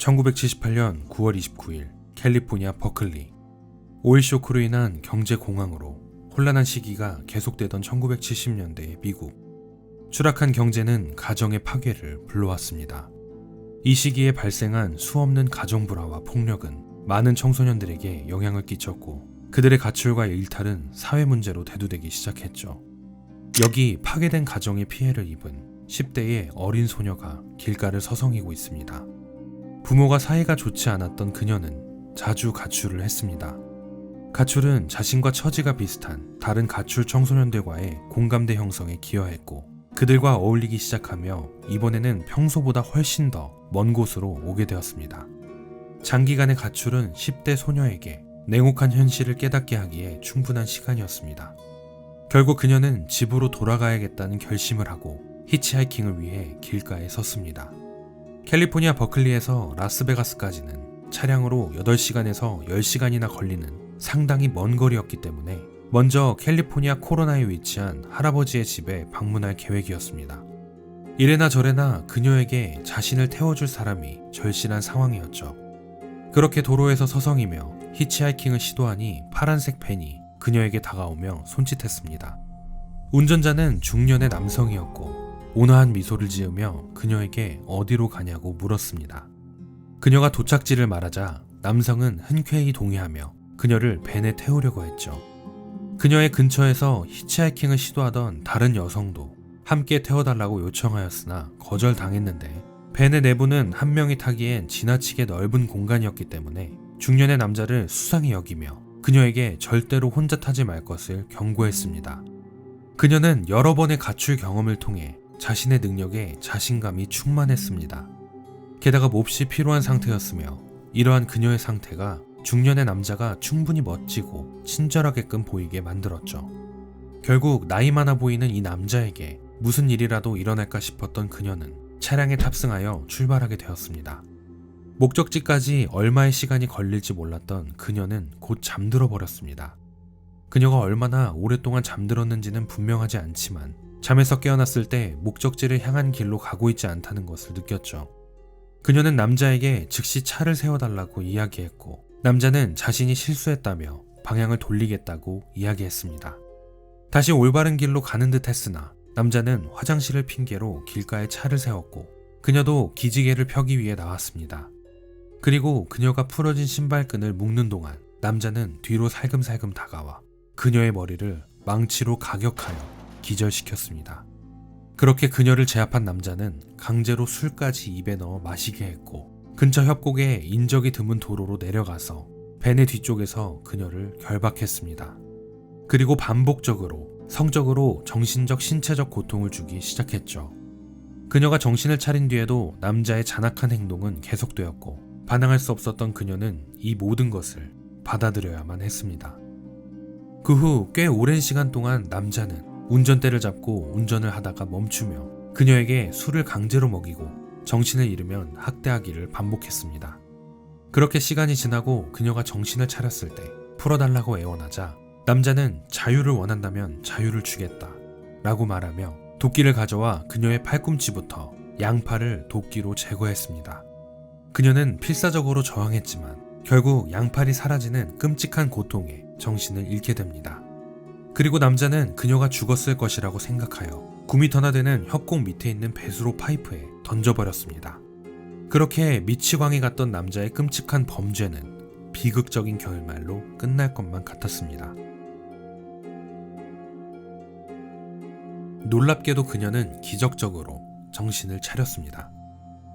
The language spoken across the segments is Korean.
1978년 9월 29일 캘리포니아 버클리. 오일 쇼크로 인한 경제 공황으로 혼란한 시기가 계속되던 1970년대의 미국. 추락한 경제는 가정의 파괴를 불러왔습니다. 이 시기에 발생한 수없는 가정 불화와 폭력은 많은 청소년들에게 영향을 끼쳤고 그들의 가출과 일탈은 사회 문제로 대두되기 시작했죠. 여기 파괴된 가정의 피해를 입은 10대의 어린 소녀가 길가를 서성이고 있습니다. 부모가 사이가 좋지 않았던 그녀는 자주 가출을 했습니다. 가출은 자신과 처지가 비슷한 다른 가출 청소년들과의 공감대 형성에 기여했고 그들과 어울리기 시작하며 이번에는 평소보다 훨씬 더 먼 곳으로 오게 되었습니다. 장기간의 가출은 10대 소녀에게 냉혹한 현실을 깨닫게 하기에 충분한 시간이었습니다. 결국 그녀는 집으로 돌아가야겠다는 결심을 하고 히치하이킹을 위해 길가에 섰습니다. 캘리포니아 버클리에서 라스베가스까지는 차량으로 8시간에서 10시간이나 걸리는 상당히 먼 거리였기 때문에 먼저 캘리포니아 코로나에 위치한 할아버지의 집에 방문할 계획이었습니다. 이래나 저래나 그녀에게 자신을 태워줄 사람이 절실한 상황이었죠. 그렇게 도로에서 서성이며 히치하이킹을 시도하니 파란색 밴이 그녀에게 다가오며 손짓했습니다. 운전자는 중년의 남성이었고 온화한 미소를 지으며 그녀에게 어디로 가냐고 물었습니다. 그녀가 도착지를 말하자 남성은 흔쾌히 동의하며 그녀를 밴에 태우려고 했죠. 그녀의 근처에서 히치하이킹을 시도하던 다른 여성도 함께 태워달라고 요청하였으나 거절당했는데 밴의 내부는 한 명이 타기엔 지나치게 넓은 공간이었기 때문에 중년의 남자를 수상히 여기며 그녀에게 절대로 혼자 타지 말 것을 경고했습니다. 그녀는 여러 번의 가출 경험을 통해 자신의 능력에 자신감이 충만했습니다. 게다가 몹시 피로한 상태였으며 이러한 그녀의 상태가 중년의 남자가 충분히 멋지고 친절하게끔 보이게 만들었죠. 결국 나이 많아 보이는 이 남자에게 무슨 일이라도 일어날까 싶었던 그녀는 차량에 탑승하여 출발하게 되었습니다. 목적지까지 얼마의 시간이 걸릴지 몰랐던 그녀는 곧 잠들어 버렸습니다. 그녀가 얼마나 오랫동안 잠들었는지는 분명하지 않지만 잠에서 깨어났을 때 목적지를 향한 길로 가고 있지 않다는 것을 느꼈죠. 그녀는 남자에게 즉시 차를 세워달라고 이야기했고 남자는 자신이 실수했다며 방향을 돌리겠다고 이야기했습니다. 다시 올바른 길로 가는 듯 했으나 남자는 화장실을 핑계로 길가에 차를 세웠고 그녀도 기지개를 펴기 위해 나왔습니다. 그리고 그녀가 풀어진 신발끈을 묶는 동안 남자는 뒤로 살금살금 다가와 그녀의 머리를 망치로 가격하여 기절시켰습니다. 그렇게 그녀를 제압한 남자는 강제로 술까지 입에 넣어 마시게 했고 근처 협곡에 인적이 드문 도로로 내려가서 밴의 뒤쪽에서 그녀를 결박했습니다. 그리고 반복적으로 성적으로 정신적 신체적 고통을 주기 시작했죠. 그녀가 정신을 차린 뒤에도 남자의 잔악한 행동은 계속되었고 반항할 수 없었던 그녀는 이 모든 것을 받아들여야만 했습니다. 그 후 꽤 오랜 시간 동안 남자는 운전대를 잡고 운전을 하다가 멈추며 그녀에게 술을 강제로 먹이고 정신을 잃으면 학대하기를 반복했습니다. 그렇게 시간이 지나고 그녀가 정신을 차렸을 때 풀어달라고 애원하자 남자는 자유를 원한다면 자유를 주겠다 라고 말하며 도끼를 가져와 그녀의 팔꿈치부터 양팔을 도끼로 제거했습니다. 그녀는 필사적으로 저항했지만 결국 양팔이 사라지는 끔찍한 고통에 정신을 잃게 됩니다. 그리고 남자는 그녀가 죽었을 것이라고 생각하여 9m나 되는 협곡 밑에 있는 배수로 파이프에 던져버렸습니다. 그렇게 미치광이 갔던 남자의 끔찍한 범죄는 비극적인 결말로 끝날 것만 같았습니다. 놀랍게도 그녀는 기적적으로 정신을 차렸습니다.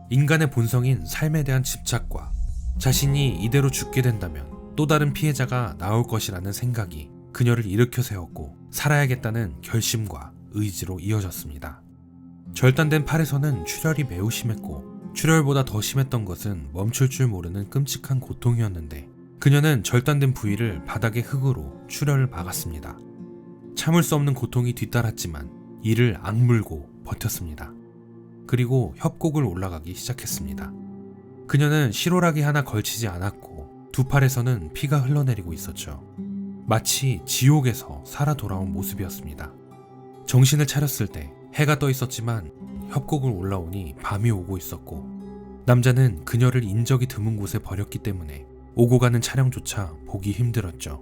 인간의 본성인 삶에 대한 집착과 자신이 이대로 죽게 된다면 또 다른 피해자가 나올 것이라는 생각이 그녀를 일으켜 세웠고 살아야겠다는 결심과 의지로 이어졌습니다. 절단된 팔에서는 출혈이 매우 심했고 출혈보다 더 심했던 것은 멈출 줄 모르는 끔찍한 고통이었는데 그녀는 절단된 부위를 바닥의 흙으로 출혈을 막았습니다. 참을 수 없는 고통이 뒤따랐지만 이를 악물고 버텼습니다. 그리고 협곡을 올라가기 시작했습니다. 그녀는 실오라기 하나 걸치지 않았고 두 팔에서는 피가 흘러내리고 있었죠. 마치 지옥에서 살아 돌아온 모습이었습니다. 정신을 차렸을 때 해가 떠 있었지만 협곡을 올라오니 밤이 오고 있었고 남자는 그녀를 인적이 드문 곳에 버렸기 때문에 오고 가는 차량조차 보기 힘들었죠.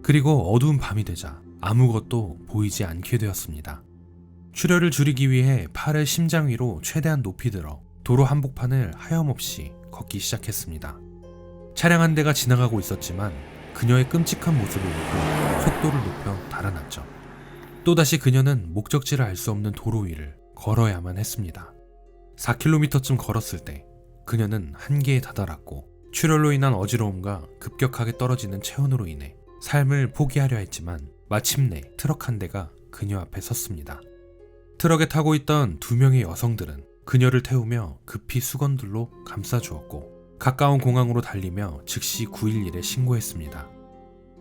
그리고 어두운 밤이 되자 아무것도 보이지 않게 되었습니다. 출혈을 줄이기 위해 팔을 심장 위로 최대한 높이 들어 도로 한복판을 하염없이 걷기 시작했습니다. 차량 한 대가 지나가고 있었지만 그녀의 끔찍한 모습을 보고 속도를 높여 달아났죠. 또다시 그녀는 목적지를 알 수 없는 도로 위를 걸어야만 했습니다. 4km쯤 걸었을 때 그녀는 한계에 다다랐고 출혈로 인한 어지러움과 급격하게 떨어지는 체온으로 인해 삶을 포기하려 했지만 마침내 트럭 한 대가 그녀 앞에 섰습니다. 트럭에 타고 있던 2명의 여성들은 그녀를 태우며 급히 수건들로 감싸주었고 가까운 공항으로 달리며 즉시 911에 신고했습니다.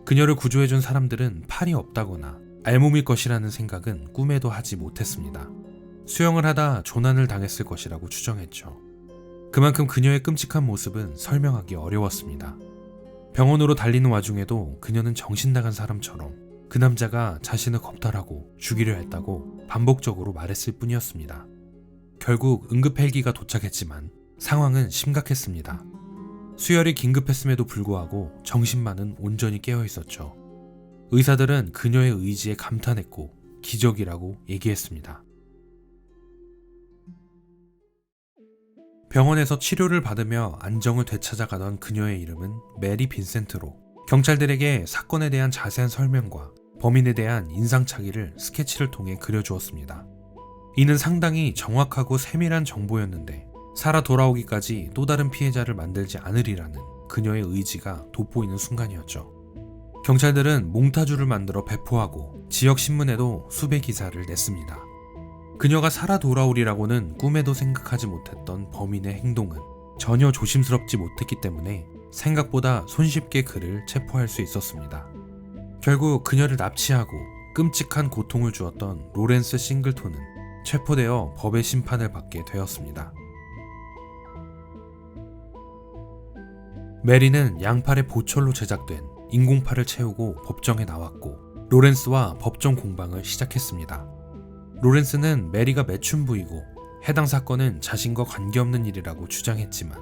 그녀를 구조해준 사람들은 팔이 없다거나 알몸일 것이라는 생각은 꿈에도 하지 못했습니다. 수영을 하다 조난을 당했을 것이라고 추정했죠. 그만큼 그녀의 끔찍한 모습은 설명하기 어려웠습니다. 병원으로 달리는 와중에도 그녀는 정신 나간 사람처럼 그 남자가 자신을 겁탈하고 죽이려 했다고 반복적으로 말했을 뿐이었습니다. 결국 응급 헬기가 도착했지만 상황은 심각했습니다. 수혈이 긴급했음에도 불구하고 정신만은 온전히 깨어 있었죠. 의사들은 그녀의 의지에 감탄했고 기적이라고 얘기했습니다. 병원에서 치료를 받으며 안정을 되찾아가던 그녀의 이름은 메리 빈센트로 경찰들에게 사건에 대한 자세한 설명과 범인에 대한 인상착의를 스케치를 통해 그려주었습니다. 이는 상당히 정확하고 세밀한 정보였는데 살아 돌아오기까지 또 다른 피해자를 만들지 않으리라는 그녀의 의지가 돋보이는 순간이었죠. 경찰들은 몽타주를 만들어 배포하고 지역 신문에도 수배 기사를 냈습니다. 그녀가 살아 돌아오리라고는 꿈에도 생각하지 못했던 범인의 행동은 전혀 조심스럽지 못했기 때문에 생각보다 손쉽게 그를 체포할 수 있었습니다. 결국 그녀를 납치하고 끔찍한 고통을 주었던 로렌스 싱글톤은 체포되어 법의 심판을 받게 되었습니다. 메리는 양팔의 보철로 제작된 인공팔을 채우고 법정에 나왔고 로렌스와 법정 공방을 시작했습니다. 로렌스는 메리가 매춘 부이고 해당 사건은 자신과 관계없는 일이라고 주장했지만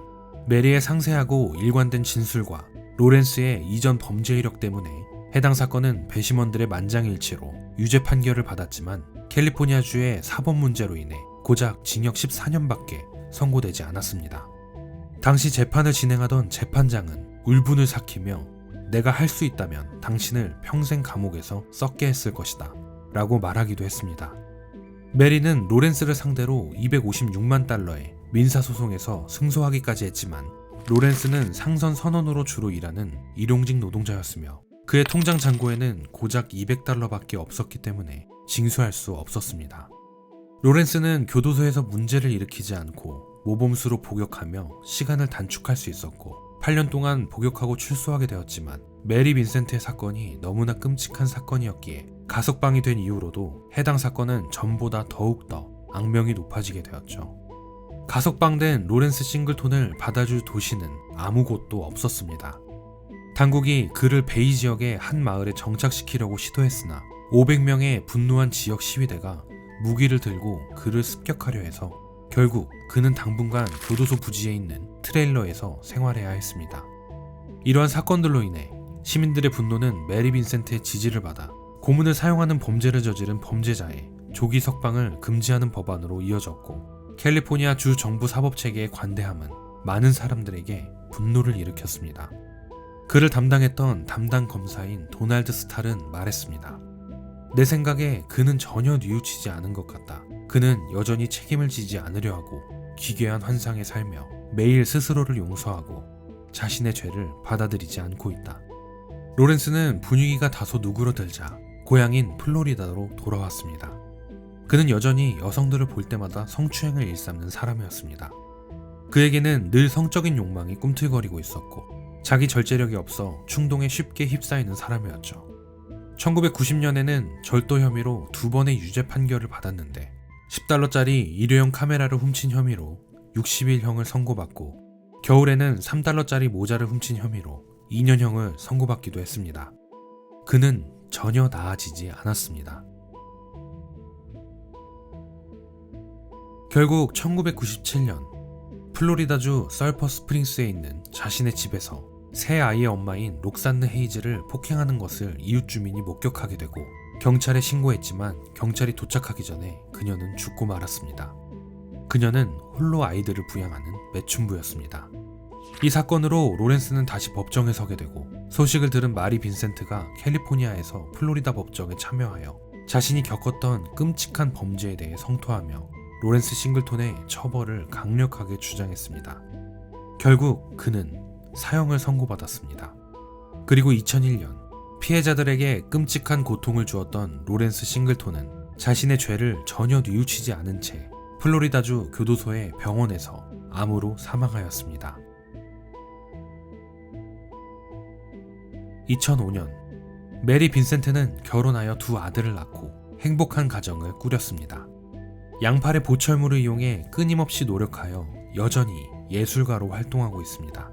메리의 상세하고 일관된 진술과 로렌스의 이전 범죄 이력 때문에 해당 사건은 배심원들의 만장일치로 유죄 판결을 받았지만 캘리포니아주의 사법 문제로 인해 고작 징역 14년밖에 선고되지 않았습니다. 당시 재판을 진행하던 재판장은 울분을 삭히며 내가 할 수 있다면 당신을 평생 감옥에서 썩게 했을 것이다 라고 말하기도 했습니다. 메리는 로렌스를 상대로 256만 달러의 민사소송에서 승소하기까지 했지만 로렌스는 상선 선원으로 주로 일하는 일용직 노동자였으며 그의 통장 잔고에는 고작 200달러밖에 없었기 때문에 징수할 수 없었습니다. 로렌스는 교도소에서 문제를 일으키지 않고 모범수로 복역하며 시간을 단축할 수 있었고 8년 동안 복역하고 출소하게 되었지만 메리 빈센트의 사건이 너무나 끔찍한 사건이었기에 가석방이 된 이후로도 해당 사건은 전보다 더욱더 악명이 높아지게 되었죠. 가석방된 로렌스 싱글톤을 받아줄 도시는 아무 곳도 없었습니다. 당국이 그를 베이 지역의 한 마을에 정착시키려고 시도했으나 500명의 분노한 지역 시위대가 무기를 들고 그를 습격하려 해서 결국 그는 당분간 교도소 부지에 있는 트레일러에서 생활해야 했습니다. 이러한 사건들로 인해 시민들의 분노는 메리 빈센트의 지지를 받아 고문을 사용하는 범죄를 저지른 범죄자의 조기 석방을 금지하는 법안으로 이어졌고 캘리포니아 주 정부 사법체계의 관대함은 많은 사람들에게 분노를 일으켰습니다. 그를 담당했던 담당 검사인 도널드 스탈은 말했습니다. 내 생각에 그는 전혀 뉘우치지 않은 것 같다. 그는 여전히 책임을 지지 않으려 하고 기괴한 환상에 살며 매일 스스로를 용서하고 자신의 죄를 받아들이지 않고 있다. 로렌스는 분위기가 다소 누그러들자 고향인 플로리다로 돌아왔습니다. 그는 여전히 여성들을 볼 때마다 성추행을 일삼는 사람이었습니다. 그에게는 늘 성적인 욕망이 꿈틀거리고 있었고 자기 절제력이 없어 충동에 쉽게 휩싸이는 사람이었죠. 1990년에는 절도 혐의로 2번의 유죄 판결을 받았는데 10달러짜리 일회용 카메라를 훔친 혐의로 60일형을 선고받고 겨울에는 3달러짜리 모자를 훔친 혐의로 2년형을 선고받기도 했습니다. 그는 전혀 나아지지 않았습니다. 결국 1997년 플로리다주 설퍼 스프링스에 있는 자신의 집에서 새 아이의 엄마인 록산느 헤이즈를 폭행하는 것을 이웃 주민이 목격하게 되고 경찰에 신고했지만 경찰이 도착하기 전에 그녀는 죽고 말았습니다. 그녀는 홀로 아이들을 부양하는 매춘부였습니다. 이 사건으로 로렌스는 다시 법정에 서게 되고 소식을 들은 마리 빈센트가 캘리포니아에서 플로리다 법정에 참여하여 자신이 겪었던 끔찍한 범죄에 대해 성토하며 로렌스 싱글톤의 처벌을 강력하게 주장했습니다. 결국 그는 사형을 선고받았습니다. 그리고 2001년 피해자들에게 끔찍한 고통을 주었던 로렌스 싱글톤은 자신의 죄를 전혀 뉘우치지 않은 채 플로리다주 교도소의 병원에서 암으로 사망하였습니다. 2005년 메리 빈센트는 결혼하여 두 아들을 낳고 행복한 가정을 꾸렸습니다. 양팔의 보철물을 이용해 끊임없이 노력하여 여전히 예술가로 활동하고 있습니다.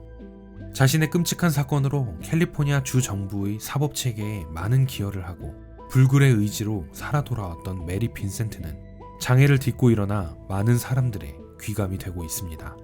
자신의 끔찍한 사건으로 캘리포니아 주 정부의 사법 체계에 많은 기여를 하고 불굴의 의지로 살아 돌아왔던 메리 빈센트는 장애를 딛고 일어나 많은 사람들의 귀감이 되고 있습니다.